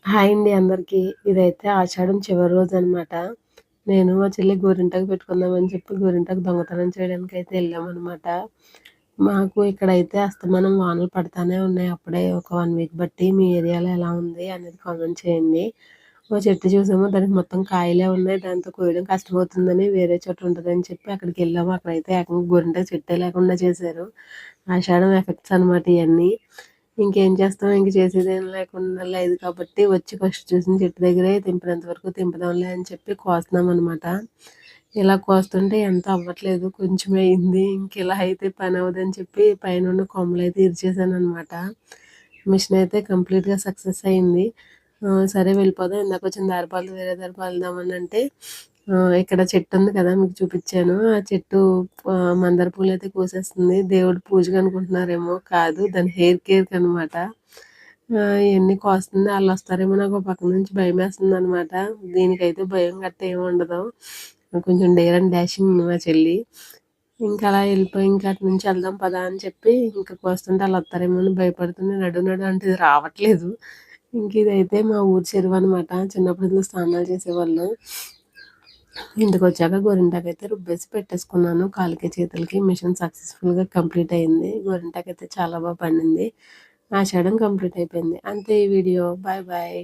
Hi అండి అందరికీ. ఇదైతే ఆషాఢం చివరి రోజనమాట. నేను మా చెల్లి గోరింటాకు పెట్టుకుందామని చెప్పి గోరింటాకు దొంగతనం చేయడానికైతే వెళ్ళామనమాట. మాకు ఇక్కడైతే అస్తమానం వానలు పడతానే ఉన్నాయి. అప్పుడే ఒక 1 వీక్ బట్టి మీ ఏరియాలో ఎలా ఉంది అనేది కామెంట్ చేయండి. ఓ చెట్టు చూసాము, దానికి మొత్తం కాయలే ఉన్నాయి. దాంతో కోయడం కష్టమవుతుందని వేరే చోట ఉంటదని చెప్పి అక్కడికెళ్ళాము. అక్కడైతే ఏకంగా గోరింటాకు చెట్టే లేకుండా చేశారు. ఆషాఢం ఎఫెక్ట్స్ అనమాట ఇయన్నీ. ఇంకేం చేస్తాం, ఇంక చేసేదేం లేకుండా లేదు కాబట్టి వచ్చి ఫస్ట్ చూసిన చెట్టు దగ్గరే తెంపినంత వరకు తెంపుదాంలే అని చెప్పి కోస్తున్నామనమాట. ఇలా కోస్తుంటే ఎంత అవ్వట్లేదు, కొంచెమే అయింది. ఇలా అయితే పని అవ్వదని చెప్పి పైనున్న కొమ్మలైతే ఇరిచేసాననమాట. మిషన్ అయితే కంప్లీట్‌గా సక్సెస్ అయింది. సరే వెళ్ళిపోదాం, ఇందాకొచ్చిన దారి వేరే దారి వెళ్దామనంటే ఇక్కడ చెట్టు ఉంది కదా మీకు చూపిచ్చాను. ఆ చెట్టు మందార పూలైతే కోసేస్తుంది. దేవుడి పూజకనుకుంటున్నారేమో, కాదు దాని హెయిర్ కేర్‌కనమాట. ఇయన్నీ కోస్తుంది. ఆళ్ళొస్తారేమో నాకు ఓ పక్క నుంచి భయమేస్తుందనమాట. దీనికైతే భయం గట్టా ఏమి ఉండదు. కొంచెం డేర్ అండ్ డాషింగ్ మా చెల్లి. అలా వెళ్ళిపోయి అటు నుంచి వెళ్దాం పదా అని చెప్పి కోస్తుంటే ఆళ్ళొత్తారేమో అని భయపడుతుంది. నడు నడు అంటే ఇది రావట్లేదు. ఇదైతే మా ఊరు చెరువనమాట. చిన్నప్పుడు ఇందులో స్నానాలు చేసేవాళ్ళం. ఇంటికొచ్చాక గోరింటాకైతే రుబ్బేసి పెట్టేసుకున్నాను కాళ్ళకి, చేతులకి. మిషన్ సక్సెస్‌ఫుల్‌గా కంప్లీట్ అయింది. గోరింటాకైతే చాలా పండింది. ఆషాఢం కంప్లీట్ అయిపోయింది. అంతే ఈ వీడియో. Bye bye.